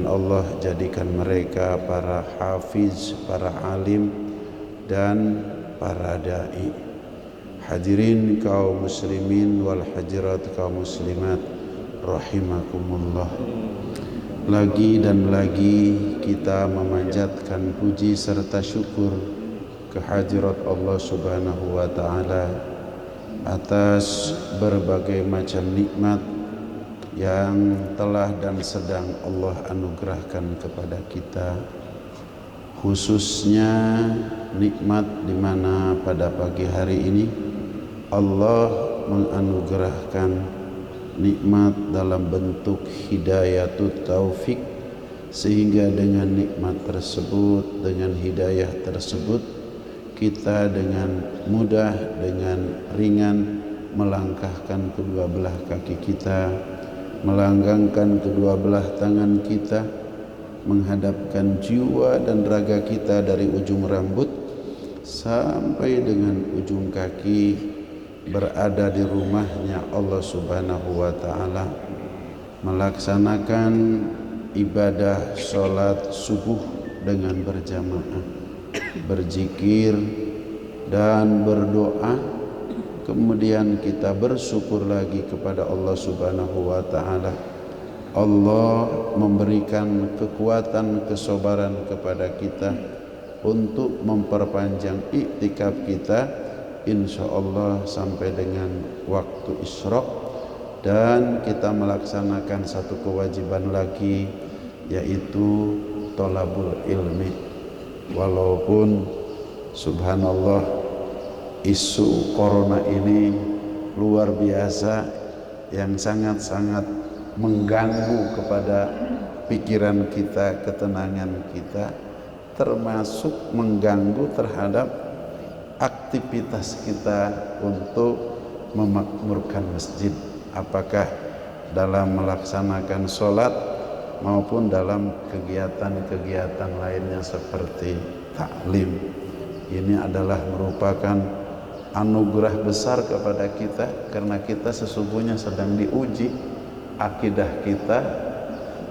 dan Allah jadikan mereka para hafiz, para alim dan para dai. Hadirin kaum muslimin wal hadirat kaum muslimat rahimakumullah. Lagi dan lagi kita memanjatkan puji serta syukur kehadirat Allah Subhanahu wa taala atas berbagai macam nikmat yang telah dan sedang Allah anugerahkan kepada kita, khususnya nikmat di mana pada pagi hari ini Allah menganugerahkan nikmat dalam bentuk hidayatut taufik, sehingga dengan nikmat tersebut, dengan hidayah tersebut, kita dengan mudah, dengan ringan melangkahkan kedua belah kaki kita, melanggangkan kedua belah tangan kita, menghadapkan jiwa dan raga kita dari ujung rambut sampai dengan ujung kaki, berada di rumahnya Allah Subhanahu wa ta'ala, melaksanakan ibadah sholat subuh dengan berjamaah, berzikir dan berdoa. Kemudian kita bersyukur lagi kepada Allah Subhanahu wa ta'ala. Allah memberikan kekuatan, kesabaran kepada kita untuk memperpanjang iktikaf kita, insyaallah sampai dengan waktu isyraq, dan kita melaksanakan satu kewajiban lagi, yaitu thalabul ilmi. Walaupun subhanallah isu corona ini luar biasa, yang sangat-sangat mengganggu kepada pikiran kita, ketenangan kita, termasuk mengganggu terhadap aktivitas kita untuk memakmurkan masjid, apakah dalam melaksanakan sholat maupun dalam kegiatan-kegiatan lainnya seperti taklim. Ini adalah merupakan anugerah besar kepada kita, karena kita sesungguhnya sedang diuji akidah kita,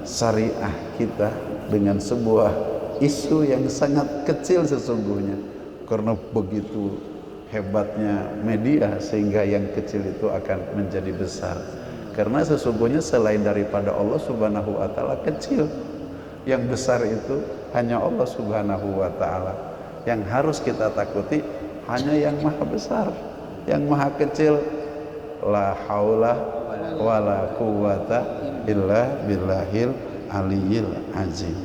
syariah kita, dengan sebuah isu yang sangat kecil sesungguhnya, karena begitu hebatnya media sehingga yang kecil itu akan menjadi besar. Karena sesungguhnya selain daripada Allah Subhanahu wa ta'ala kecil, yang besar itu hanya Allah Subhanahu wa ta'ala. Yang harus kita takuti hanya yang maha besar. Yang maha kecil, la haula wala quwata illa billahil aliyil azim.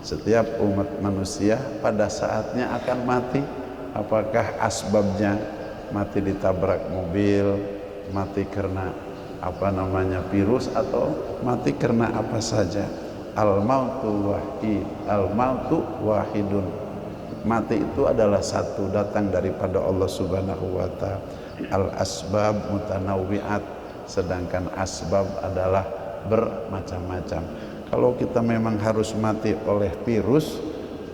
Setiap umat manusia pada saatnya akan mati. Apakah asbabnya mati ditabrak mobil, mati karena virus, atau mati karena apa saja. Al mautu wahidun. Mati itu adalah satu, datang daripada Allah Subhanahu wa ta'ala. Al asbab mutanawwi'at, sedangkan asbab adalah bermacam-macam. Kalau kita memang harus mati oleh virus,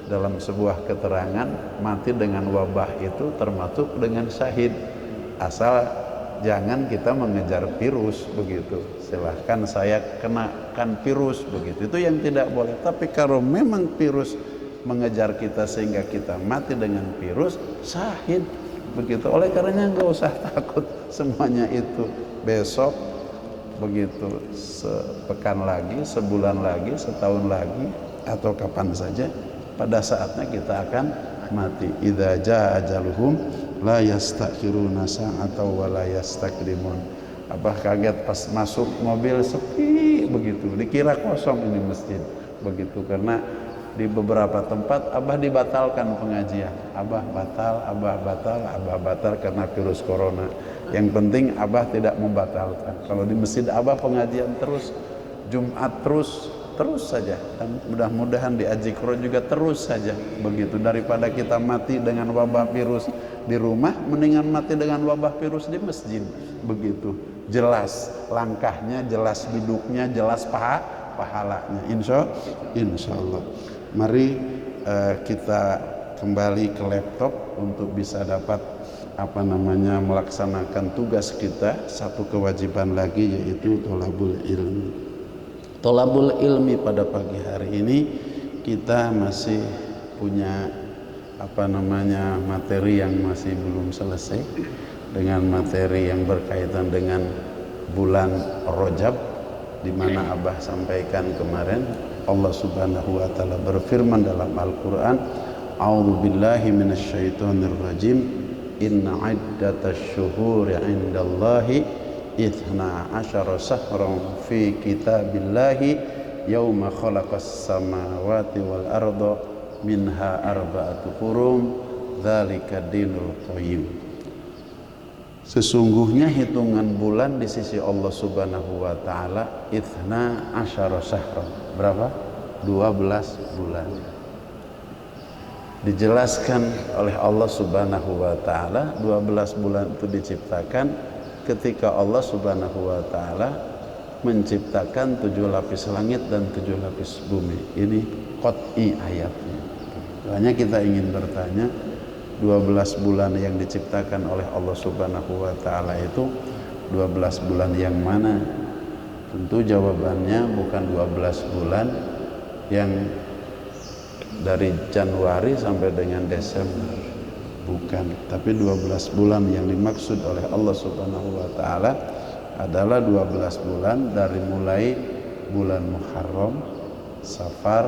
dalam sebuah keterangan mati dengan wabah itu termasuk dengan syahid, asal jangan kita mengejar virus begitu. Silahkan saya kenakan virus begitu, itu yang tidak boleh. Tapi kalau memang virus mengejar kita sehingga kita mati dengan virus, syahid begitu. Oleh karenanya nggak usah takut, semuanya itu besok begitu, sepekan lagi, sebulan lagi, setahun lagi, atau kapan saja, pada saatnya kita akan mati. Idza jaa ajaluhum la yastakhiruna sa'atan wa la yastaqdimun. Abah kaget pas masuk mobil sepi begitu, dikira kosong ini masjid begitu, karena di beberapa tempat Abah dibatalkan pengajian. Abah batal karena virus corona. Yang penting Abah tidak membatalkan. Kalau di masjid Abah pengajian terus, Jumat terus saja, dan mudah-mudahan di Ajikro juga terus saja begitu. Daripada kita mati dengan wabah virus di rumah, mendingan mati dengan wabah virus di masjid begitu. Jelas langkahnya, jelas duduknya, jelas pahalanya, insya Allah. Mari kita kembali ke laptop untuk bisa dapat melaksanakan tugas kita. Satu kewajiban lagi, yaitu thalabul ilmi. Thalabul ilmi pada pagi hari ini kita masih punya materi yang masih belum selesai dengan materi yang berkaitan dengan bulan Rajab, di mana Abah sampaikan kemarin Allah Subhanahu wa taala berfirman dalam Al-Qur'an, A'udzubillahi minasyaitonirrajim, inna iddatash syuhuri 'indallahi 12 syahran fi kitabillahi yauma khalaqas samawati wal arda minha arba'atu hurum dzalika dinul qayyim. Sesungguhnya hitungan bulan di sisi Allah Subhanahu wa taala 12 syahran. Berapa? 12 bulan. Dijelaskan oleh Allah Subhanahu wa taala 12 bulan itu diciptakan ketika Allah Subhanahu wa taala menciptakan 7 lapis langit dan 7 lapis bumi. Ini qat'i ayatnya. Makanya kita ingin bertanya, 12 bulan yang diciptakan oleh Allah Subhanahu wa taala itu 12 bulan yang mana? Tentu jawabannya bukan 12 bulan yang dari Januari sampai dengan Desember, bukan, tapi 12 bulan yang dimaksud oleh Allah Subhanahu wa taala adalah 12 bulan dari mulai bulan Muharram, Safar,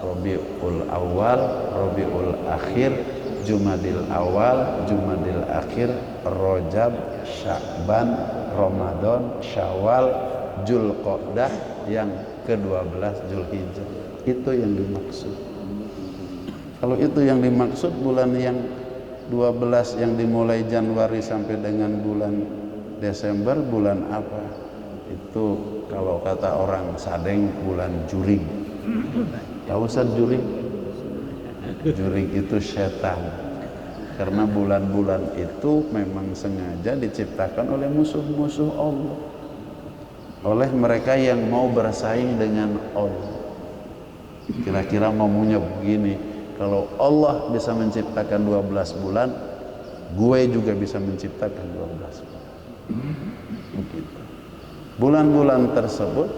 Rabiul Awal, Rabiul Akhir, Jumadil Awal, Jumadil Akhir, Rajab, Sya'ban, Ramadan, Syawal, Dzulqa'dah, yang ke-12 Dzulhijjah. Itu yang dimaksud. Kalau itu yang dimaksud, bulan yang 12 yang dimulai Januari sampai dengan bulan Desember, bulan apa? Itu kalau kata orang Sadeng, bulan Juring. Tahu Ustaz Juring? Juring itu setan. Karena bulan-bulan itu memang sengaja diciptakan oleh musuh-musuh Allah, oleh mereka yang mau bersaing dengan Allah. Kira-kira maunya begini, kalau Allah bisa menciptakan 12 bulan, gue juga bisa menciptakan 12 bulan. Begitu. Bulan-bulan tersebut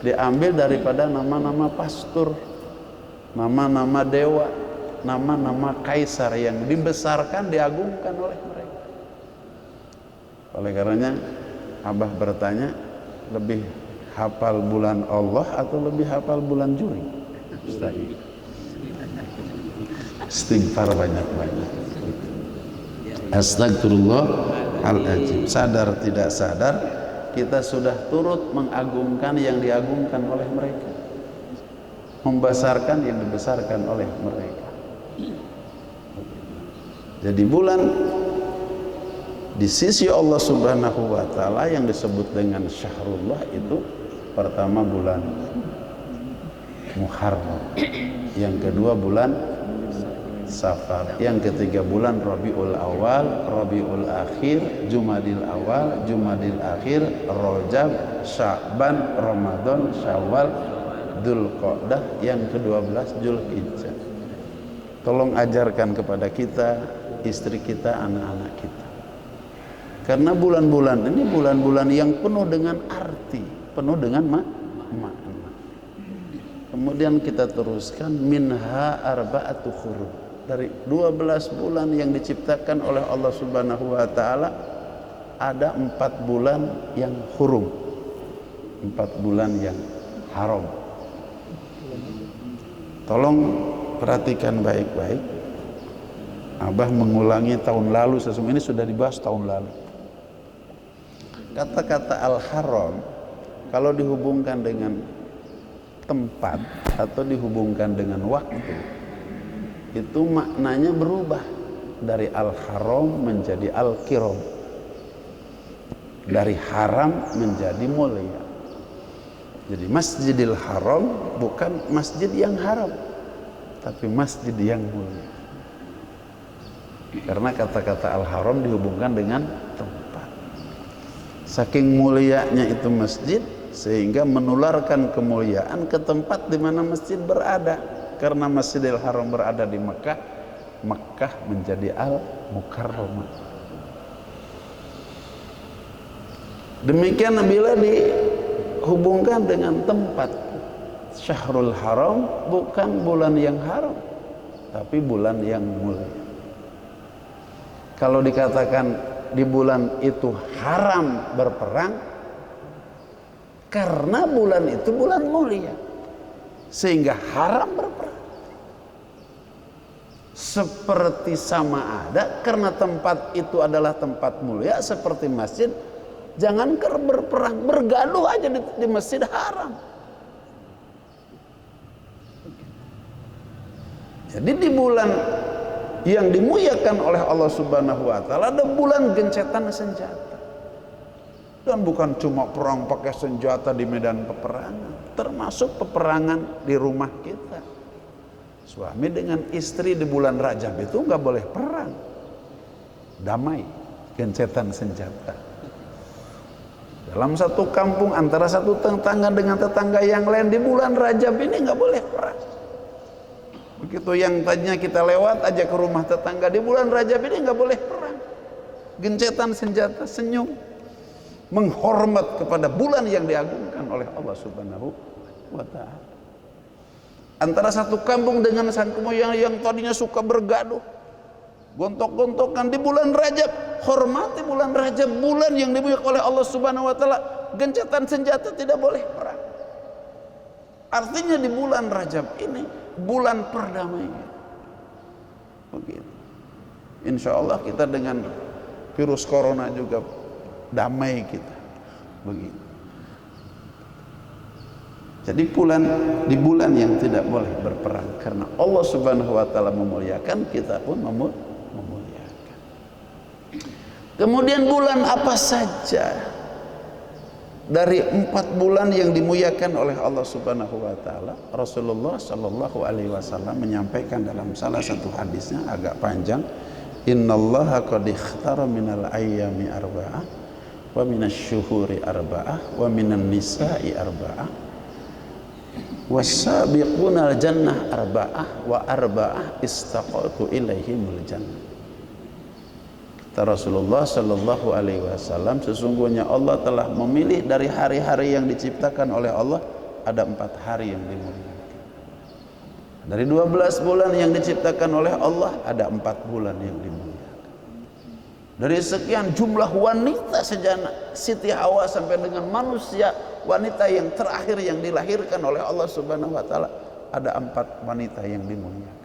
diambil daripada nama-nama pastur, nama-nama dewa, nama-nama kaisar yang dibesarkan, diagungkan oleh mereka. Oleh karenanya Abah bertanya, lebih hafal bulan Allah atau lebih hafal bulan Juli? Istighfar banyak-banyak. Astagfirullahaladzim. Sadar tidak sadar kita sudah turut mengagungkan yang diagungkan oleh mereka, membesarkan yang dibesarkan oleh mereka. Jadi bulan di sisi Allah Subhanahu wa taala yang disebut dengan Syahrullah itu pertama bulan Muharram, yang kedua bulan Safar, yang ketiga bulan Rabiul Awal, Rabiul Akhir, Jumadil Awal, Jumadil Akhir, Rajab, Sya'ban, Ramadan, Syawal, Dzulqa'dah, yang ke-12 Dzulhijjah. Tolong ajarkan kepada kita, istri kita, anak-anak kita. Karena bulan-bulan ini bulan-bulan yang penuh dengan arti, penuh dengan makna. Kemudian kita teruskan, minha arba'atu hurum. Dari 12 bulan yang diciptakan oleh Allah Subhanahu wa taala, ada 4 bulan yang hurum, 4 bulan yang haram. Tolong perhatikan baik-baik. Abah mengulangi tahun lalu, sesungguhnya ini sudah dibahas tahun lalu. Kata-kata al-haram kalau dihubungkan dengan tempat atau dihubungkan dengan waktu, itu maknanya berubah dari al-haram menjadi al-kiram, dari haram menjadi mulia. Jadi Masjidil Haram bukan masjid yang haram, tapi masjid yang mulia. Karena kata-kata al-haram dihubungkan dengan tempat. Saking mulianya itu masjid, sehingga menularkan kemuliaan ke tempat di mana masjid berada. Karena Masjidil Haram berada di Mekah, Mekah menjadi Al-Mukarramah. Demikian bila hubungkan dengan tempat. Syahrul Haram bukan bulan yang haram, tapi bulan yang mulia. Kalau dikatakan di bulan itu haram berperang, karena bulan itu bulan mulia, sehingga haram berperang. Seperti sama ada karena tempat itu adalah tempat mulia seperti masjid, jangan berperang, bergaduh aja di masjid haram. Jadi di bulan yang dimuliakan oleh Allah Subhanahu wa taala ada bulan gencetan senjata. Dan bukan cuma perang pakai senjata di medan peperangan, termasuk peperangan di rumah kita. Suami dengan istri di bulan Rajab itu nggak boleh perang. Damai, gencetan senjata. Dalam satu kampung antara satu tetangga dengan tetangga yang lain di bulan Rajab ini nggak boleh perang. Begitu yang tadinya kita lewat aja ke rumah tetangga di bulan Rajab ini nggak boleh perang. Gencetan senjata, senyum, menghormat kepada bulan yang diagungkan oleh Allah Subhanahu wa taala. Antara satu kampung dengan kampung yang tadinya suka bergaduh, gontok-gontokan di bulan Rajab, hormati bulan Rajab, bulan yang dimuliakan oleh Allah Subhanahu wa taala. Gencetan senjata tidak boleh perang. Artinya di bulan Rajab ini bulan perdamaian. Begitu. Insya Allah kita dengan virus corona juga damai kita. Begitu. Jadi di bulan yang tidak boleh berperang karena Allah Subhanahu wa taala memuliakan, kita pun memuliakan. Kemudian bulan apa saja dari 4 bulan yang dimuliakan oleh Allah Subhanahu wa taala? Rasulullah sallallahu alaihi wasallam menyampaikan dalam salah satu hadisnya agak panjang, innallaha qad ikhtara minal ayyami arba'ah wa minasy-syuhuri arba'ah wa minan nisa'i arba'ah was-sabiqunal jannah arba'ah wa arba'ah istaqatu ilaihimul jannah. Kata Rasulullah sallallahu alaihi wasallam, sesungguhnya Allah telah memilih dari hari-hari yang diciptakan oleh Allah ada 4 hari yang dimuliakan. Dari 12 bulan yang diciptakan oleh Allah ada 4 bulan yang dimuliakan. Dari sekian jumlah wanita sejana Siti Hawa sampai dengan manusia, wanita yang terakhir yang dilahirkan oleh Allah Subhanahu wa taala ada 4 wanita yang dimuliakan.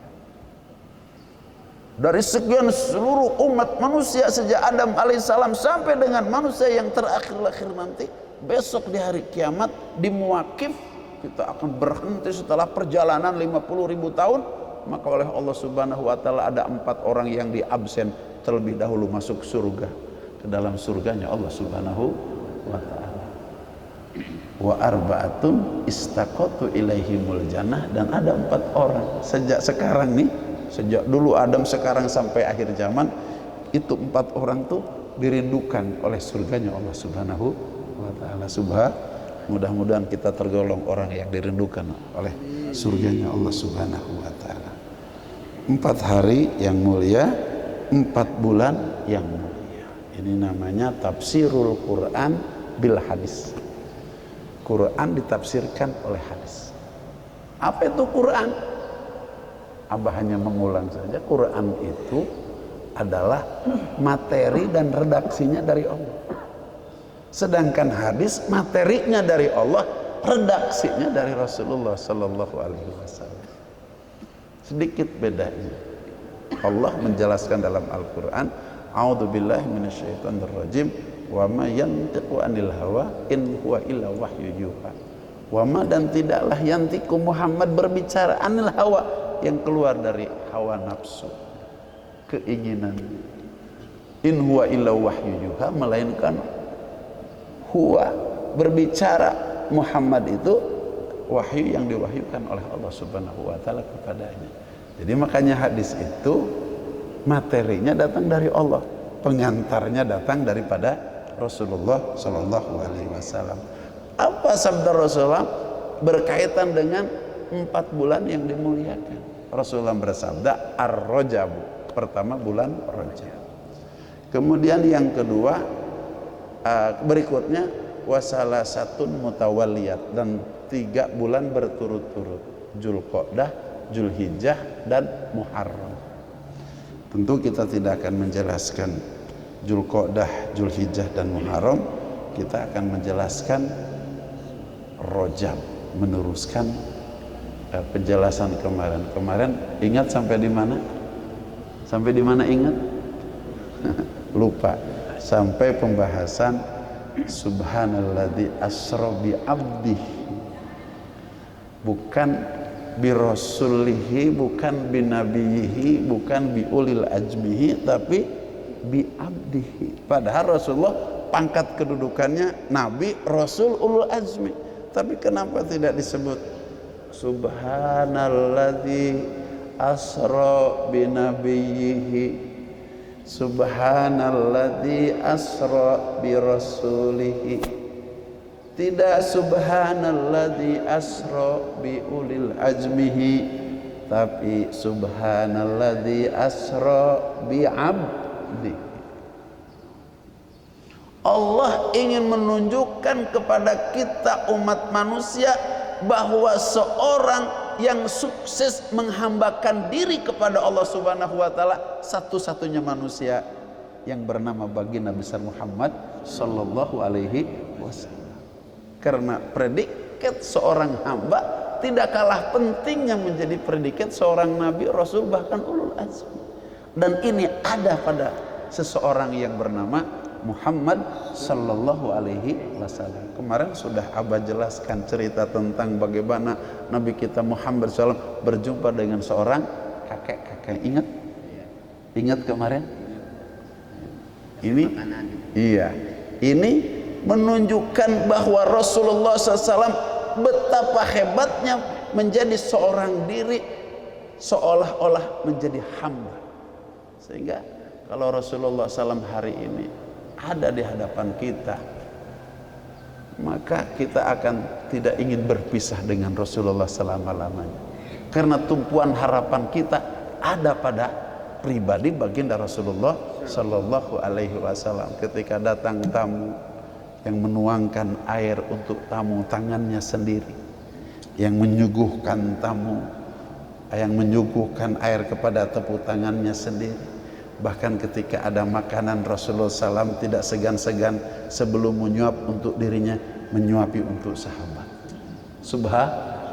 Dari sekian seluruh umat manusia sejak Adam alaihissalam sampai dengan manusia yang terakhir nanti, besok di hari kiamat di Muwaqif kita akan berhenti setelah perjalanan 50.000 tahun, maka oleh Allah Subhanahu wa taala ada 4 orang yang diabsen terlebih dahulu masuk surga, ke dalam surganya Allah Subhanahu wa taala. Wa arba'atun istaqatu ilaihimul jannah, dan ada 4 orang sejak sekarang nih, sejak dulu Adam sekarang sampai akhir zaman, itu 4 orang tuh dirindukan oleh surganya Allah Subhanahu wa taala. Mudah-mudahan kita tergolong orang yang dirindukan oleh surganya Allah Subhanahu wa taala. 4 hari yang mulia, 4 bulan yang mulia. Ini namanya tafsirul Quran bil hadis. Quran ditafsirkan oleh hadis. Apa itu Quran? Abah hanya mengulang saja. Quran itu adalah materi dan redaksinya dari Allah. Sedangkan hadis materinya dari Allah, redaksinya dari Rasulullah sallallahu alaihi wasallam. Sedikit bedanya. Allah menjelaskan dalam Al-Quran, a'udzubillahi minasyaitonirrajim, wa ma yantiqu anil hawa in huwa illa wahyu yuha. Wa ma, dan tidaklah yantiqu Muhammad berbicara anil hawa, yang keluar dari hawa nafsu, keinginan. In huwa illa wahyu yuha, melainkan huwa, berbicara Muhammad itu wahyu yang diwahyukan oleh Allah Subhanahu wa taala kepadanya. Jadi makanya hadis itu materinya datang dari Allah, pengantarnya datang daripada Rasulullah sallallahu alaihi wasallam. Apa sabda Rasulullah berkaitan dengan 4 bulan yang dimuliakan? Rasulullah bersabda, ar-rajabu, pertama bulan Rajab. Kemudian yang kedua berikutnya wa salasatun mutawalliyat, dan 3 bulan berturut-turut, Dzulqa'dah, Dzulhijjah, dan Muharram. Tentu kita tidak akan menjelaskan Dzulqa'dah, Dzulhijjah, dan Muharram. Kita akan menjelaskan Rajab, meneruskan penjelasan kemarin. Ingat sampai di mana? Sampai di mana ingat? Lupa. Sampai pembahasan Subhanalladzi asra bi abdihi, bukan bi rasulihi, bukan bi nabiyihi, bukan bi ulil ajmihi, tapi bi abdihi. Padahal Rasulullah pangkat kedudukannya nabi, rasul, ulul azmi, tapi kenapa tidak disebut Subhanalladzi asra bi nabiyihi, Subhanalladzi asra bi rasulihi, tidak Subhanalladzi asra bi ulil ajmihi, tapi Subhanalladzi asra bi abdi. Allah ingin menunjukkan kepada kita umat manusia bahwa seorang yang sukses menghambakan diri kepada Allah Subhanahu wa taala satu-satunya manusia yang bernama baginda besar Muhammad sallallahu alaihi wasallam. Karena predikat seorang hamba tidak kalah pentingnya menjadi predikat seorang nabi, rasul, bahkan ulul azmi. Dan ini ada pada seseorang yang bernama Muhammad sallallahu alaihi wasallam. Kemarin sudah Abah jelaskan cerita tentang bagaimana Nabi kita Muhammad SAW berjumpa dengan seorang kakek. Ingat? Ingat kemarin? Ini? Iya. Ini menunjukkan bahwa Rasulullah SAW betapa hebatnya menjadi seorang diri, seolah-olah menjadi hamba. Sehingga kalau Rasulullah SAW hari ini ada di hadapan kita, maka kita akan tidak ingin berpisah dengan Rasulullah selama-lamanya, karena tumpuan harapan kita ada pada pribadi baginda Rasulullah Sallallahu Alaihi Wasallam. Ketika datang tamu yang menuangkan air untuk tamu tangannya sendiri, yang menyuguhkan tamu, yang menyuguhkan air kepada tepuk tangannya sendiri. Bahkan ketika ada makanan, Rasulullah SAW tidak segan-segan sebelum menyuap untuk dirinya, menyuapi untuk sahabat.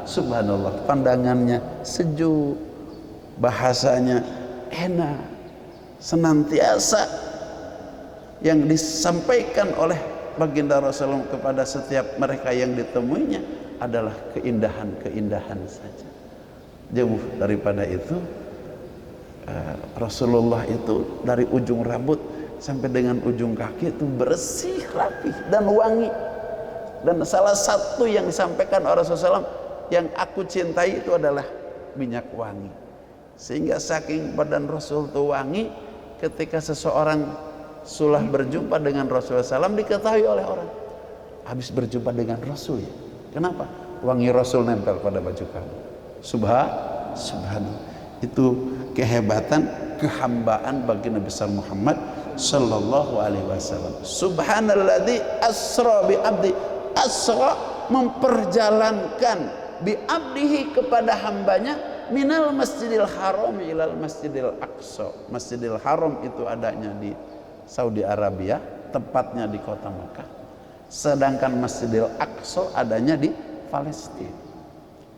Subhanallah, pandangannya sejuk, bahasanya enak, senantiasa yang disampaikan oleh baginda Rasulullah kepada setiap mereka yang ditemuinya adalah keindahan-keindahan saja. Jauh daripada itu, Rasulullah itu dari ujung rambut sampai dengan ujung kaki itu bersih, rapih, dan wangi. Dan salah satu yang disampaikan oleh Rasulullah SAW, yang aku cintai itu adalah minyak wangi. Sehingga saking badan Rasul itu wangi, ketika seseorang sudah berjumpa dengan Rasulullah SAW, diketahui oleh orang, habis berjumpa dengan Rasul ya. Kenapa? Wangi Rasul nempel pada baju kamu. Subhanallah. Itu kehebatan kehambaan baginda besar Muhammad sallallahu alaihi wasallam. Subhanalladzi asra bi abdi. Asra memperjalankan bi abdihi kepada hambanya minal masjidil haram ilal masjidil aqsa. Masjidil haram itu adanya di Saudi Arabia, tepatnya di kota Makkah. Sedangkan Masjidil Aqsa adanya di Palestina.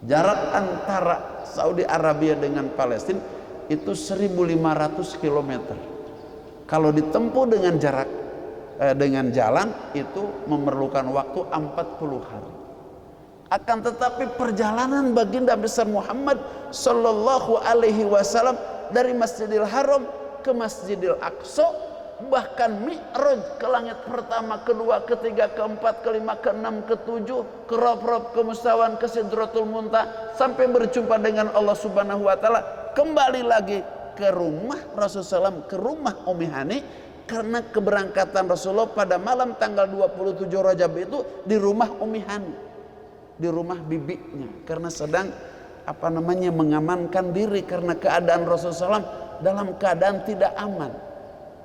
Jarak antara Saudi Arabia dengan Palestina itu 1.500 km. Kalau ditempuh dengan dengan jalan itu memerlukan waktu 40 hari. Akan tetapi perjalanan baginda besar Muhammad sallallahu alaihi wasallam dari Masjidil Haram ke Masjidil Aqsa, bahkan mi'raj ke langit pertama, kedua, ketiga, keempat, kelima, keenam, ketujuh, ke Rabb, ke Mustawan, ke Sidratul Muntaha, sampai berjumpa dengan Allah Subhanahu wa taala, kembali lagi ke rumah Rasulullah SAW, ke rumah Ummi Hani, karena keberangkatan Rasulullah pada malam tanggal 27 Rajab itu di rumah Ummi Hani, di rumah bibinya, karena sedang mengamankan diri karena keadaan Rasulullah SAW dalam keadaan tidak aman,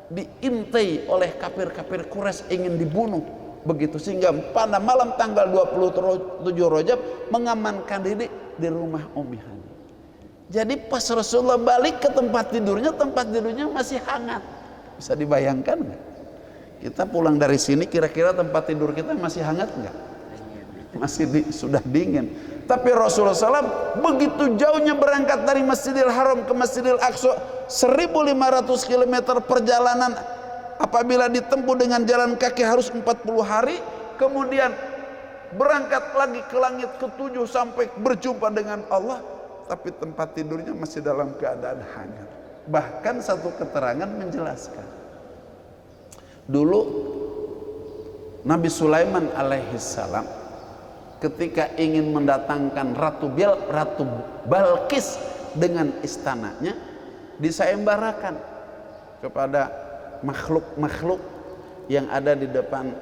diintai oleh kafir-kafir Quraisy, ingin dibunuh begitu, sehingga pada malam tanggal 27 Rajab mengamankan diri di rumah Ummi Hani. Jadi pas Rasulullah balik ke tempat tidurnya masih hangat. Bisa dibayangkan nggak? Kita pulang dari sini kira-kira tempat tidur kita masih hangat nggak? Sudah dingin. Tapi Rasulullah SAW begitu jauhnya berangkat dari Masjidil Haram ke Masjidil Aqsa, 1500 km perjalanan, apabila ditempuh dengan jalan kaki harus 40 hari, kemudian berangkat lagi ke langit ke-7 sampai berjumpa dengan Allah, tapi tempat tidurnya masih dalam keadaan hangat. Bahkan satu keterangan menjelaskan, dulu Nabi Sulaiman alaihissalam ketika ingin mendatangkan Ratu Balqis dengan istananya, disayembarakan kepada makhluk-makhluk yang ada di depan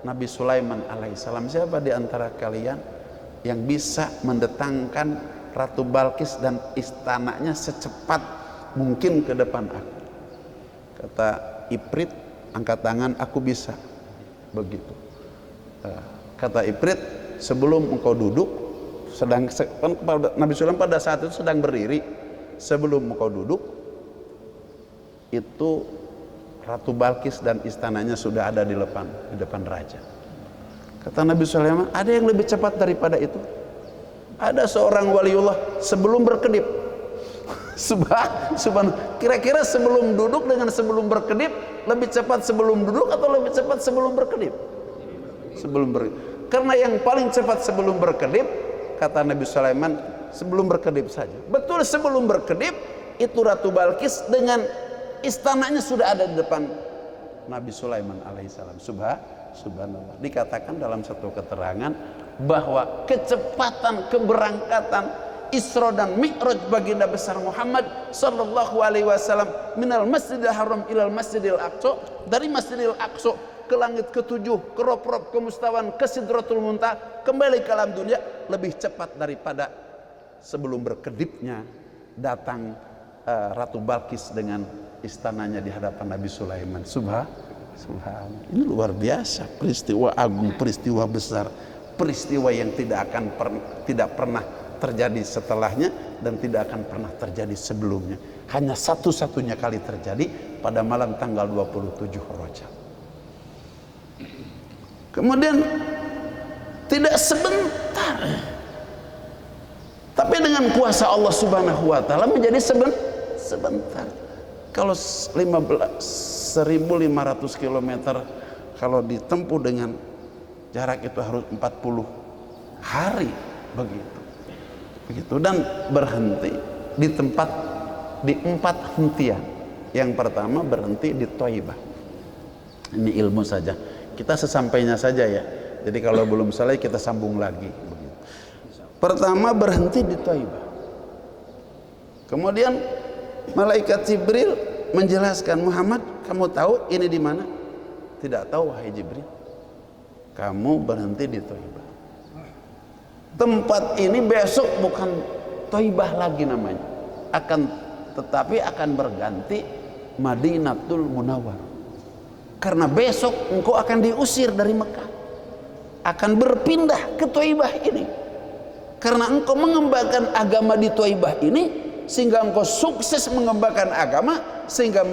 Nabi Sulaiman alaihissalam. Siapa di antara kalian yang bisa mendatangkan Ratu Balqis dan istananya secepat mungkin ke depan aku? Kata Ifrit, angkat tangan, aku bisa. Begitu. Kata Ifrit, sebelum engkau duduk, Nabi Sulaiman pada saat itu sedang berdiri, sebelum engkau duduk itu Ratu Balqis dan istananya sudah ada di depan raja. Kata Nabi Sulaiman, ada yang lebih cepat daripada itu? Ada seorang waliullah sebelum berkedip. Subhanallah. Kira-kira sebelum duduk dengan sebelum berkedip, lebih cepat sebelum duduk atau lebih cepat sebelum berkedip? Sebelum berkedip. Karena yang paling cepat sebelum berkedip, kata Nabi Sulaiman, sebelum berkedip saja. Betul, sebelum berkedip itu Ratu Balqis dengan istananya sudah ada di depan Nabi Sulaiman alaihissalam. Subhanallah. Dikatakan dalam satu keterangan bahwa kecepatan keberangkatan Isra dan Mi'raj baginda besar Muhammad sallallahu alaihi wasallam minal Masjidil Haram ilal Masjidil Aqsa, dari Masjidil Aqsa ke langit ke-7, ke Rob-Rob, ke Mustawan, ke Sidratul Muntaha, kembali ke alam dunia lebih cepat daripada sebelum berkedipnya datang Ratu Balqis dengan istananya di hadapan Nabi Sulaiman. Subhanallah. Ini luar biasa, peristiwa agung, peristiwa besar, peristiwa yang tidak pernah terjadi setelahnya dan tidak akan pernah terjadi sebelumnya. Hanya satu-satunya kali terjadi pada malam tanggal 27 Rajab. Kemudian tidak sebentar, tapi dengan kuasa Allah Subhanahu wa taala menjadi sebentar. Kalau 1500 km kalau ditempuh dengan jarak itu harus 40 hari begitu, dan berhenti di tempat, di 4 hentian. Yang pertama berhenti di Thaibah. Ini ilmu saja, kita sesampainya saja ya. Jadi kalau belum selesai kita sambung lagi begitu. Pertama berhenti di Thaibah. Kemudian malaikat Jibril menjelaskan, Muhammad, kamu tahu ini di mana? Tidak tahu wahai Jibril. Kamu berhenti di Thaibah. Tempat ini besok bukan Thaibah lagi namanya, tetapi akan berganti Madinatul Munawwarah. Karena besok engkau akan diusir dari Mekah, akan berpindah ke Thaibah ini. Karena engkau mengembangkan agama di Thaibah ini, sehingga engkau sukses mengembangkan agama, sehingga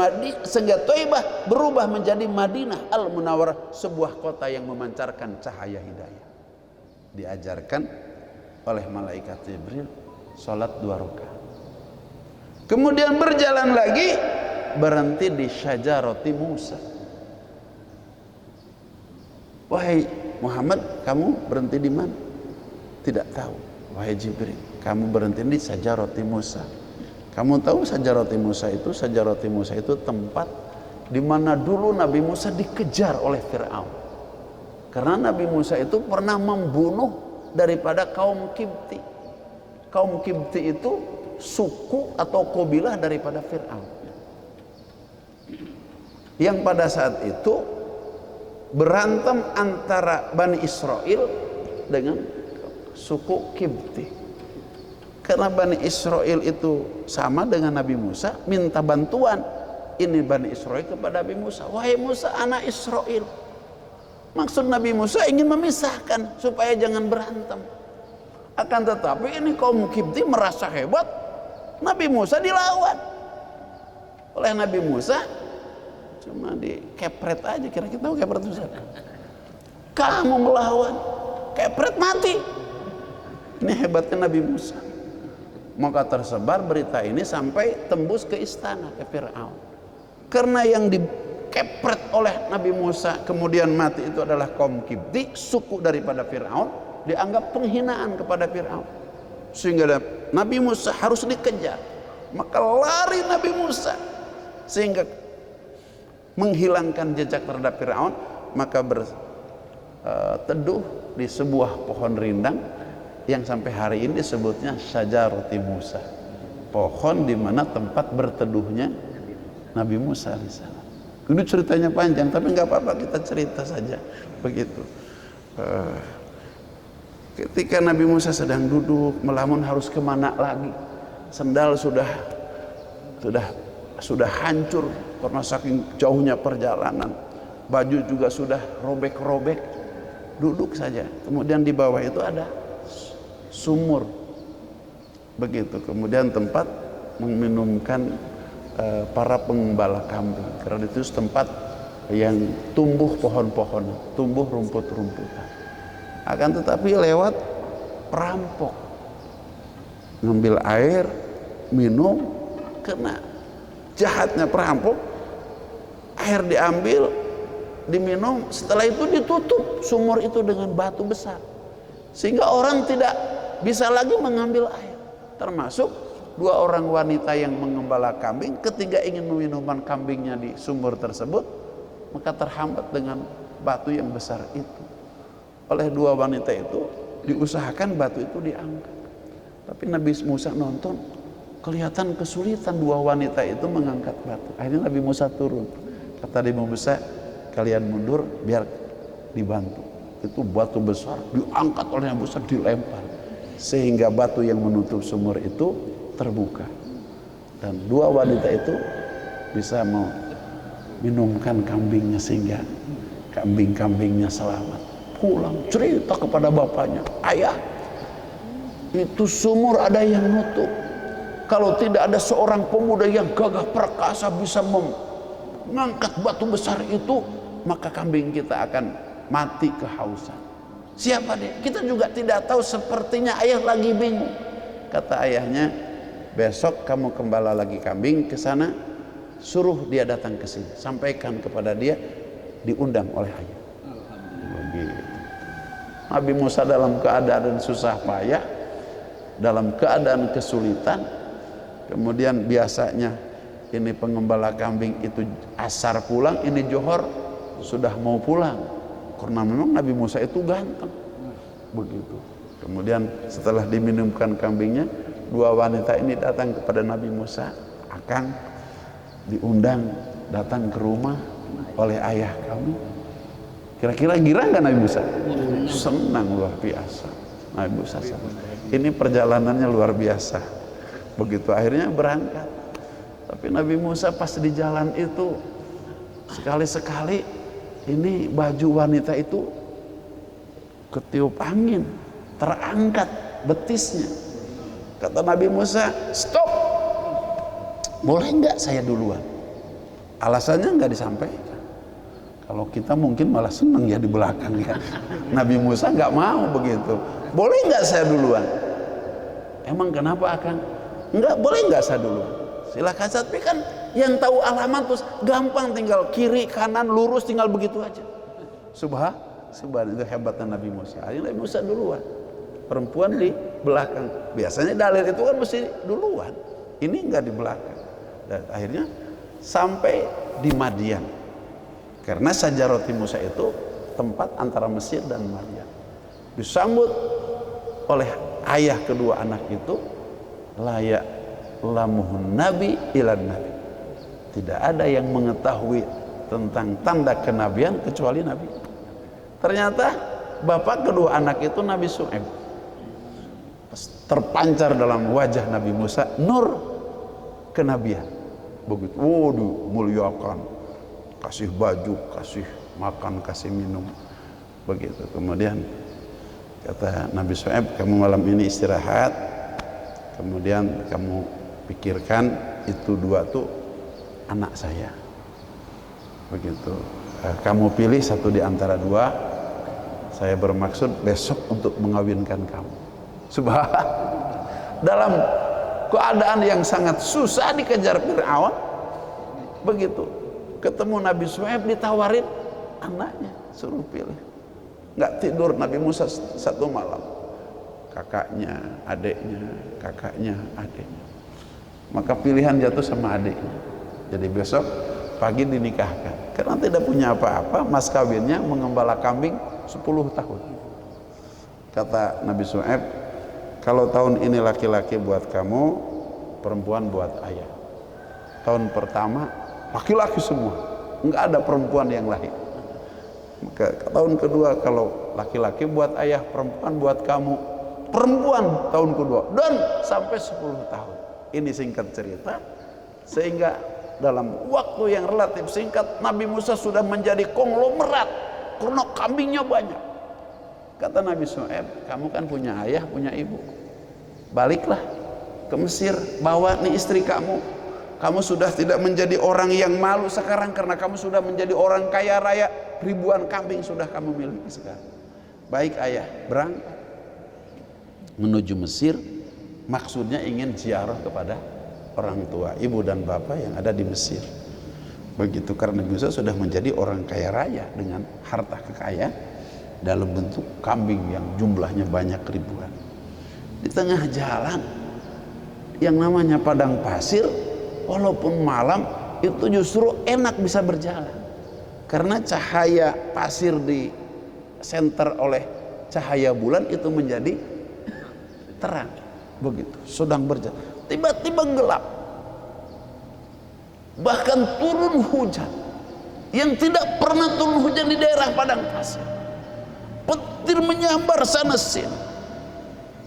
Thaibah berubah menjadi Madinah Al-Munawwarah, sebuah kota yang memancarkan cahaya hidayah. Diajarkan oleh malaikat Jibril salat 2 rakaat. Kemudian berjalan lagi, berhenti di Syajarati Musa. Wahai Muhammad, kamu berhenti di mana? Tidak tahu. Wahai Jibril, kamu berhenti di Syajarati Musa. Kamu tahu Syajarati Musa itu? Syajarati Musa itu tempat di mana dulu Nabi Musa dikejar oleh Fir'aun. Karena Nabi Musa itu pernah membunuh daripada kaum Kibti. Kaum Kibti itu suku atau kabilah daripada Fir'aun, yang pada saat itu berantem antara Bani Israel dengan suku Kibti. Karena Bani Israel itu sama dengan Nabi Musa, minta bantuan ini Bani Israel kepada Nabi Musa. Wahai Musa, anak Israel, Maksud Nabi Musa ingin memisahkan supaya jangan berantem. Akan tetapi ini kaum Kipti merasa hebat, Nabi Musa dilawan. Oleh Nabi Musa cuma dikepret aja, kira-kira tahu kepret itu siapa? Kamu melawan, kepret mati. Ini hebatnya Nabi Musa. Maka tersebar berita ini sampai tembus ke istana, ke Fir'aun. Karena yang dikepret oleh Nabi Musa kemudian mati itu adalah kaum Kipti, suku daripada Fir'aun, dianggap penghinaan kepada Fir'aun. Sehingga Nabi Musa harus dikejar. Maka lari Nabi Musa sehingga menghilangkan jejak terhadap Fir'aun. Maka berteduh di sebuah pohon rindang yang sampai hari ini disebutnya Syajarati Musa, pohon di mana tempat berteduhnya Nabi Musa alaihissalam. Ini ceritanya panjang, tapi nggak apa-apa, kita cerita saja begitu. Ketika Nabi Musa sedang duduk melamun, harus kemana lagi? Sendal sudah hancur karena saking jauhnya perjalanan. Baju juga sudah robek-robek. Duduk saja. Kemudian di bawah itu ada sumur, begitu. Kemudian tempat meminumkan para pengembala kambing, karena itu tempat yang tumbuh pohon-pohon, tumbuh rumput-rumputan. Akan tetapi lewat perampok, ngambil air, minum, kena. Jahatnya perampok, air diambil, diminum, setelah itu ditutup sumur itu dengan batu besar, sehingga orang tidak bisa lagi mengambil air. Termasuk dua orang wanita yang mengembala kambing, ketika ingin meminumkan kambingnya di sumur tersebut, maka terhambat dengan batu yang besar itu. Oleh dua wanita itu diusahakan batu itu diangkat, tapi Nabi Musa nonton, kelihatan kesulitan dua wanita itu mengangkat batu. Akhirnya Nabi Musa turun. Kata Nabi Musa, kalian mundur biar dibantu. Itu batu besar diangkat oleh Nabi Musa, dilempar, sehingga batu yang menutup sumur itu terbuka, dan dua wanita itu bisa meminumkan kambingnya sehingga kambing-kambingnya selamat. Pulang cerita kepada bapaknya, ayah, itu sumur ada yang nutup. Kalau tidak ada seorang pemuda yang gagah perkasa bisa mengangkat batu besar itu, maka kambing kita akan mati kehausan. Siapa dia? Kita juga tidak tahu, sepertinya ayah lagi bingung. Kata ayahnya, besok kamu gembala lagi kambing ke sana, suruh dia datang ke sini, sampaikan kepada dia diundang oleh ayah. Begitu. Nabi Musa dalam keadaan susah payah, dalam keadaan kesulitan, kemudian biasanya ini pengembala kambing itu asar pulang, ini johor sudah mau pulang, karena memang Nabi Musa itu ganteng. Begitu. Kemudian setelah diminumkan kambingnya, dua wanita ini datang kepada Nabi Musa, akan diundang datang ke rumah oleh ayah kami. Kira-kira girang nggak Nabi Musa? Senang luar biasa. Nabi Musa senang. Ini perjalanannya luar biasa. Begitu akhirnya berangkat. Tapi Nabi Musa pas di jalan itu, sekali-sekali ini baju wanita itu ketiup angin, terangkat betisnya. Kata Nabi Musa, stop, boleh nggak saya duluan? Alasannya nggak disampaikan. Kalau kita mungkin malah seneng ya di belakang ya. Nabi Musa nggak mau begitu. Boleh nggak saya duluan? Emang kenapa Akang? Nggak, boleh nggak saya duluan? Silakan, tapi kan yang tahu alamat terus gampang, tinggal kiri kanan lurus, tinggal begitu aja. Subhan itu hebatnya Nabi Musa. Akhirnya Nabi Musa duluan, perempuan di belakang. Biasanya dalil itu kan mesti duluan, ini enggak di belakang. Dan akhirnya sampai di Madian, karena Syajarati Musa itu tempat antara Mesir dan Madian. Disambut oleh ayah kedua anak itu, layak lamuhun nabi ilan nabi. Tidak ada yang mengetahui tentang tanda kenabian kecuali Nabi. Ternyata bapak kedua anak itu Nabi Syuaib. Terpancar dalam wajah Nabi Musa nur kenabian. Begitu, waduh, muliakan, kasih baju, kasih makan, kasih minum. begitu. Kemudian kata Nabi Syuaib, kamu malam ini istirahat, kemudian kamu pikirkan itu dua tuh anak saya, begitu. Kamu pilih satu di antara dua, saya bermaksud besok untuk mengawinkan kamu. Subhanallah, dalam keadaan yang sangat susah dikejar Fir'aun, begitu ketemu Nabi Syuaib ditawarin anaknya, suruh pilih. Nggak tidur Nabi Musa satu malam, kakaknya, adiknya, kakaknya, adiknya. Maka pilihan jatuh sama adiknya. Jadi besok pagi dinikahkan. Karena tidak punya apa-apa, mas kawinnya mengembala kambing 10 tahun. Kata Nabi Syuaib, kalau tahun ini laki-laki buat kamu, perempuan buat ayah. Tahun pertama laki-laki semua, nggak ada perempuan yang lahir. Tahun kedua kalau laki-laki buat ayah, perempuan buat kamu, perempuan tahun kedua, dan sampai 10 tahun. Ini singkat cerita, sehingga dalam waktu yang relatif singkat Nabi Musa sudah menjadi konglomerat karena kambingnya banyak. Kata Nabi Syuaib, kamu kan punya ayah, punya ibu, baliklah ke Mesir, bawa nih istri kamu. Kamu sudah tidak menjadi orang yang malu sekarang karena kamu sudah menjadi orang kaya raya, ribuan kambing sudah kamu miliki sekarang. Baik ayah, berangkat menuju Mesir, maksudnya ingin ziarah kepada orang tua, ibu dan bapak yang ada di Mesir. Begitu, karena Nabi Musa sudah menjadi orang kaya raya dengan harta kekayaan dalam bentuk kambing yang jumlahnya banyak ribuan. Di tengah jalan yang namanya padang pasir, walaupun malam itu justru enak bisa berjalan karena cahaya pasir di senter oleh cahaya bulan itu menjadi terang. Begitu sedang berjalan, tiba-tiba gelap, bahkan turun hujan yang tidak pernah turun hujan di daerah padang pasir. Petir menyambar sana sini.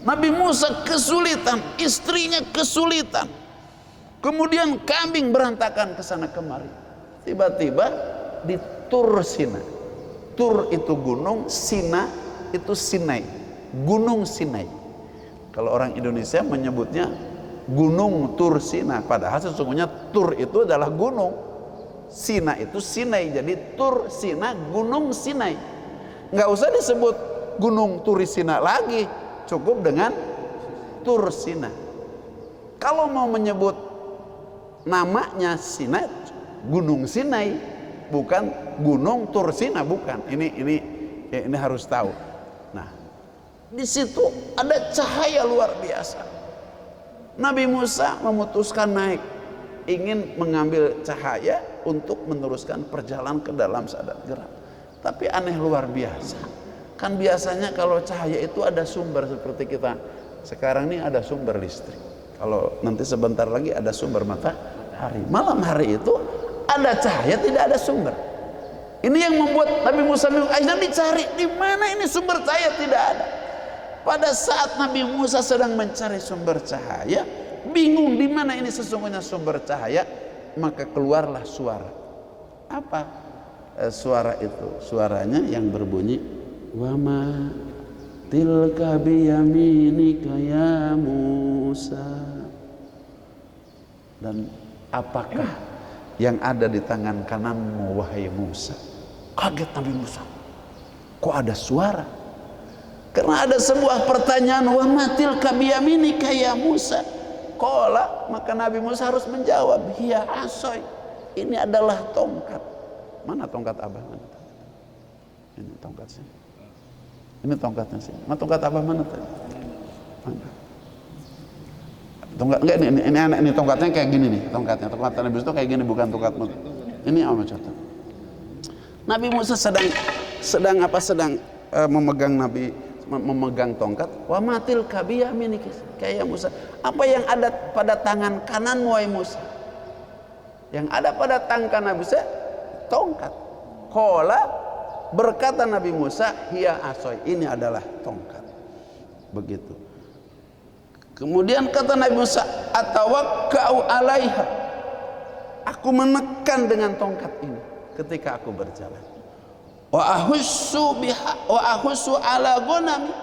Nabi Musa kesulitan, istrinya kesulitan. Kemudian kambing berantakan ke sana kemari. Tiba-tiba di Tur Sina. Tur itu gunung, Sina itu Sinai. Gunung Sinai. Kalau orang Indonesia menyebutnya Gunung Tur Sina, padahal sesungguhnya Tur itu adalah gunung, Sina itu Sinai. Jadi Tur Sina, Gunung Sinai. Nggak usah disebut Gunung Tur Sina lagi, cukup dengan Tur Sina. Kalau mau menyebut namanya Sinai, Gunung Sinai, bukan Gunung Tur Sina, bukan. Ini harus tahu. Nah, di situ ada cahaya luar biasa. Nabi Musa memutuskan naik, ingin mengambil cahaya untuk meneruskan perjalanan ke dalam sadar gerak. Tapi aneh luar biasa. Kan biasanya kalau cahaya itu ada sumber, seperti kita sekarang ini ada sumber listrik. Kalau nanti sebentar lagi ada sumber matahari. Malam hari itu ada cahaya, tidak ada sumber. Ini yang membuat Nabi Musa bingung. Akhirnya dicari, di mana ini sumber cahaya, tidak ada. Pada saat Nabi Musa sedang mencari sumber cahaya, bingung di mana ini sesungguhnya sumber cahaya, maka keluarlah suara. Apa suara itu? Suaranya yang berbunyi, wama tilka biyaminika ya Musa. Dan apakah yang ada di tangan kananmu wahai Musa? Kaget Nabi Musa, kok ada suara? Karena ada sebuah pertanyaan, wama tilka biyaminika ya Musa. Qala, maka Nabi Musa harus menjawab, hiya asoy, ini adalah tongkat. Mana tongkat abah? Mana? Ini tongkat sih. Ini tongkatnya sih. Mana tongkat abah mana tadi? Mana? Tongkat enggak, ini tongkatnya kayak gini nih, tongkat Nabi Musa itu kayak gini, bukan tongkat. Ini apa contoh? Nabi Musa sedang memegang tongkat. Wa matil kabiyaminik kayak Musa. Apa yang ada pada tangan kanan wahai Musa? Yang ada pada tangan Nabi Musa tongkat. Qala, berkata Nabi Musa, hiya asoy, ini adalah tongkat. Begitu. Kemudian kata Nabi Musa, atawakka'u alaiha, aku menekan dengan tongkat ini ketika aku berjalan. wa ahussu ala ghanami,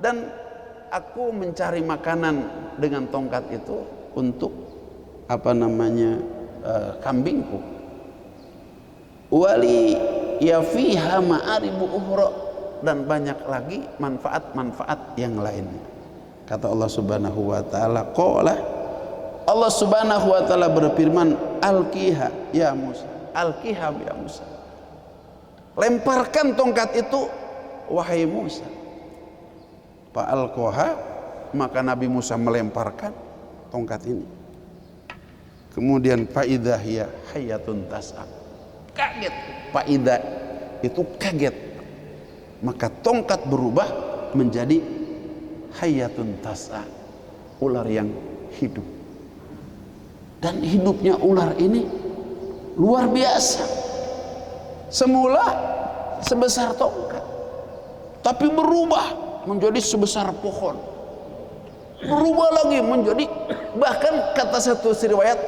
dan aku mencari makanan dengan tongkat itu untuk kambingku. Wali ya fiha ma'aribu ukhra, dan banyak lagi manfaat-manfaat yang lainnya. Kata Allah Subhanahu wa taala, qala, Allah Subhanahu wa taala berfirman, alqiha ya Musa, alqiha ya Musa, lemparkan tongkat itu wahai Musa. Fa'alqaha, maka Nabi Musa melemparkan tongkat ini. Kemudian faidha hiya hayatun tas'a, kaget. Faidha itu kaget, maka tongkat berubah menjadi hayatun tas'a, ular yang hidup. Dan hidupnya ular ini luar biasa. Semula sebesar tongkat, tapi berubah menjadi sebesar pohon. Berubah lagi menjadi, bahkan kata satu riwayat,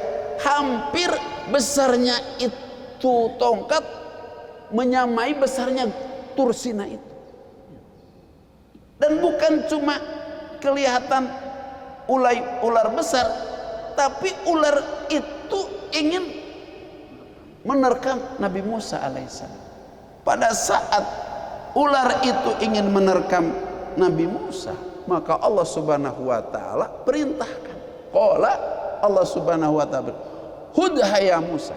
hampir besarnya itu tongkat menyamai besarnya Tursina itu. Dan bukan cuma kelihatan ular besar, tapi ular itu ingin menerkam Nabi Musa alaihissalam. Pada saat ular itu ingin menerkam Nabi Musa, maka Allah Subhanahu wa taala perintahkan. Qala, Allah Subhanahu wa taala, hudha ya Musa,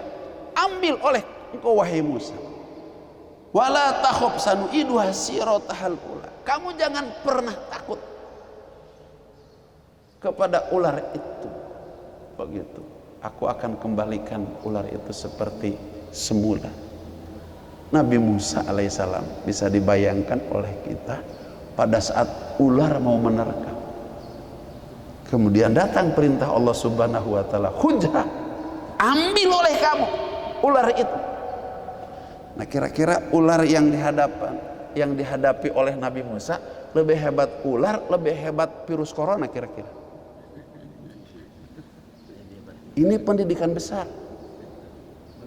ambil oleh engkau wahai Musa. Wala takhaf sanu'iduha siratahal ula, kamu jangan pernah takut kepada ular itu. Begitu, aku akan kembalikan ular itu seperti semula. Nabi Musa alaihissalam bisa dibayangkan oleh kita pada saat ular mau menerkam. Kemudian datang perintah Allah Subhanahu wa taala, hujah, ambil oleh kamu ular itu. Nah, kira-kira ular yang dihadapi oleh Nabi Musa lebih hebat ular, lebih hebat virus corona kira-kira? Ini pendidikan besar,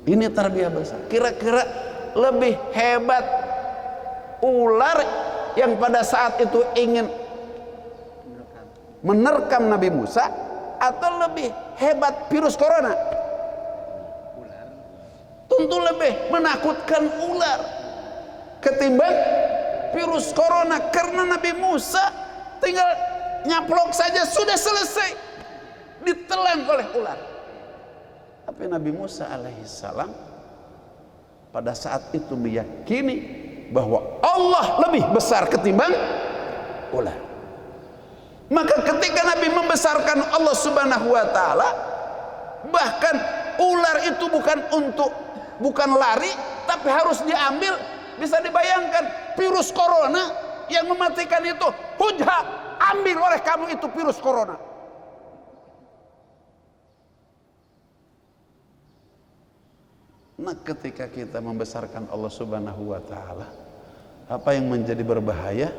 ini tarbiyah besar. Kira-kira lebih hebat ular yang pada saat itu ingin menerkam Nabi Musa, atau lebih hebat virus corona? Tentu lebih menakutkan ular ketimbang virus corona, karena Nabi Musa tinggal nyaplok saja sudah selesai ditelan oleh ular. Tapi Nabi Musa alaihissalam pada saat itu meyakini bahwa Allah lebih besar ketimbang ular. Maka ketika Nabi membesarkan Allah Subhanahu wa taala, bahkan ular itu bukan lari, tapi harus diambil. Bisa dibayangkan virus corona yang mematikan itu, hujah, ambil oleh kamu itu virus corona. Nah, ketika kita membesarkan Allah Subhanahu wa taala, apa yang menjadi berbahaya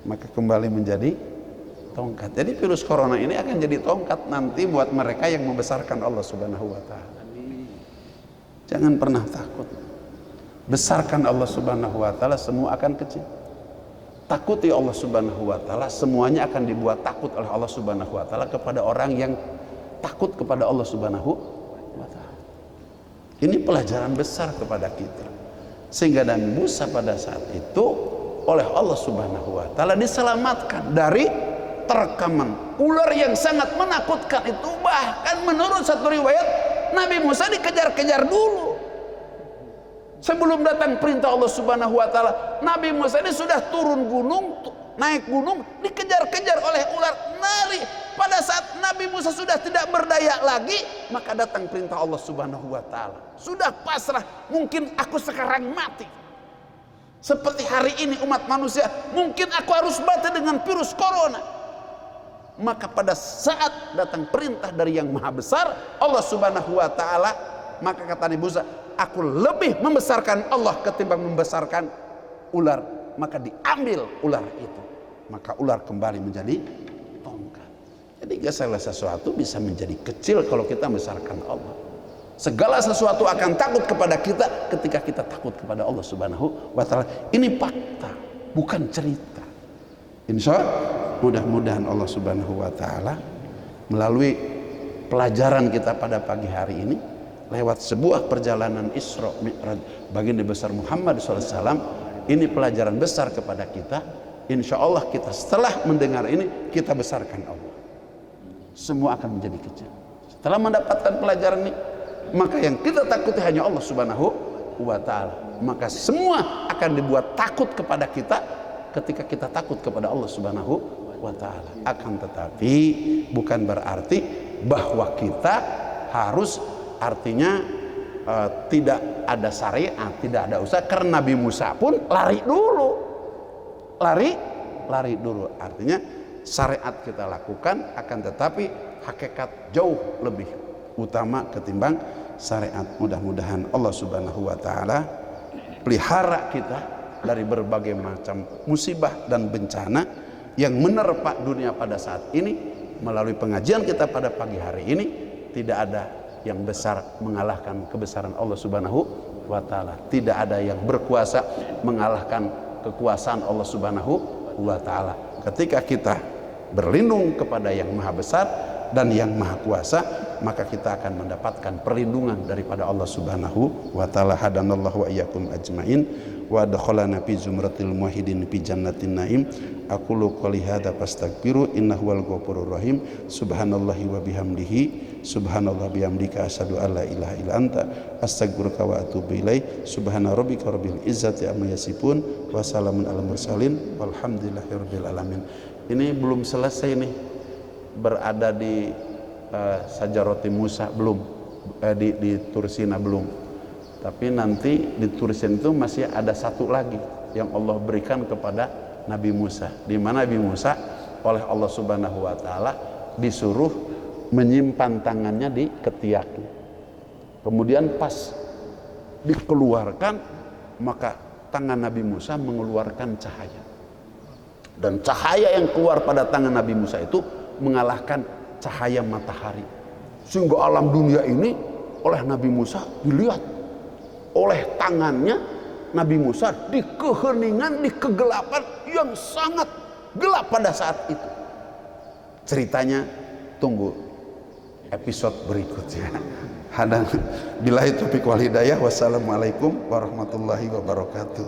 maka kembali menjadi tongkat. Jadi virus corona ini akan jadi tongkat nanti buat mereka yang membesarkan Allah Subhanahu wa taala. Jangan pernah takut. Besarkan Allah Subhanahu wa taala, semua akan kecil. Takuti Allah Subhanahu wa taala, semuanya akan dibuat takut oleh Allah Subhanahu wa taala kepada orang yang takut kepada Allah Subhanahu wa taala. Ini pelajaran besar kepada kita. Sehingga Nabi Musa pada saat itu oleh Allah Subhanahu wa taala diselamatkan dari terkaman ular yang sangat menakutkan itu. Bahkan menurut satu riwayat, Nabi Musa dikejar-kejar dulu. Sebelum datang perintah Allah Subhanahu wa taala, Nabi Musa ini sudah turun gunung, naik gunung, dikejar-kejar oleh ular, lari. Pada saat Nabi Musa sudah tidak berdaya lagi, maka datang perintah Allah Subhanahu wa taala. Sudah pasrah, mungkin aku sekarang mati. Seperti hari ini umat manusia, mungkin aku harus mati dengan virus corona. Maka pada saat datang perintah dari yang maha besar, Allah Subhanahu wa taala, maka kata Nabi Musa, aku lebih membesarkan Allah ketimbang membesarkan ular. Maka diambil ular itu, maka ular kembali menjadi tongkat. Jadi segala sesuatu bisa menjadi kecil kalau kita membesarkan Allah. Segala sesuatu akan takut kepada kita ketika kita takut kepada Allah Subhanahu wa taala. Ini fakta, bukan cerita. Insya Allah mudah-mudahan Allah Subhanahu wa taala melalui pelajaran kita pada pagi hari ini lewat sebuah perjalanan Isra Mi'raj baginda besar Muhammad SAW, ini pelajaran besar kepada kita. Insya Allah kita setelah mendengar ini kita besarkan Allah, semua akan menjadi kecil. Setelah mendapatkan pelajaran ini, maka yang kita takuti hanya Allah Subhanahu wa taala. Maka semua akan dibuat takut kepada kita ketika kita takut kepada Allah Subhanahu wa taala. Akan tetapi bukan berarti bahwa kita harus artinya tidak ada syariat, tidak ada usaha. Karena Nabi Musa pun lari dulu. Lari dulu. Artinya syariat kita lakukan, akan tetapi hakikat jauh lebih utama ketimbang syariat. Mudah-mudahan Allah Subhanahu wa taala pelihara kita dari berbagai macam musibah dan bencana yang menerpa dunia pada saat ini. Melalui pengajian kita pada pagi hari ini, tidak ada yang besar mengalahkan kebesaran Allah Subhanahu wa taala. Tidak ada yang berkuasa mengalahkan kekuasaan Allah Subhanahu wa taala. Ketika kita berlindung kepada yang maha besar dan yang maha kuasa, maka kita akan mendapatkan perlindungan daripada Allah Subhanahu wa taala. Hadanallahu wa iyyakum ajmain wa adkhalana fi zumratil muwahhidin fi jannatin naim. Aqulu qouli hadza fastaghfiru innahu wal ghafurur rahim. Subhanallahi wa bihamdihi, subhanallah bihamdika, asyhadu an la ilaha illa anta, astaghfiruka wa atubu ilaik. Subhana rabbika rabbil izzati amma yasifun wa salamun alal mursalin walhamdulillahi rabbil alamin. Ini belum selesai nih, berada di Sajaroti Musa belum, di Tursina belum, tapi nanti di Tursina itu masih ada satu lagi yang Allah berikan kepada Nabi Musa, di mana Nabi Musa oleh Allah Subhanahu wa taala disuruh menyimpan tangannya di ketiak. Kemudian pas dikeluarkan, maka tangan Nabi Musa mengeluarkan cahaya, dan cahaya yang keluar pada tangan Nabi Musa itu mengalahkan cahaya matahari, sehingga alam dunia ini oleh Nabi Musa dilihat oleh tangannya Nabi Musa di keheningan, di kegelapan yang sangat gelap pada saat itu. Ceritanya tunggu episode berikutnya. Billahi taufiq wal hidayah. Wassalamualaikum warahmatullahi wabarakatuh.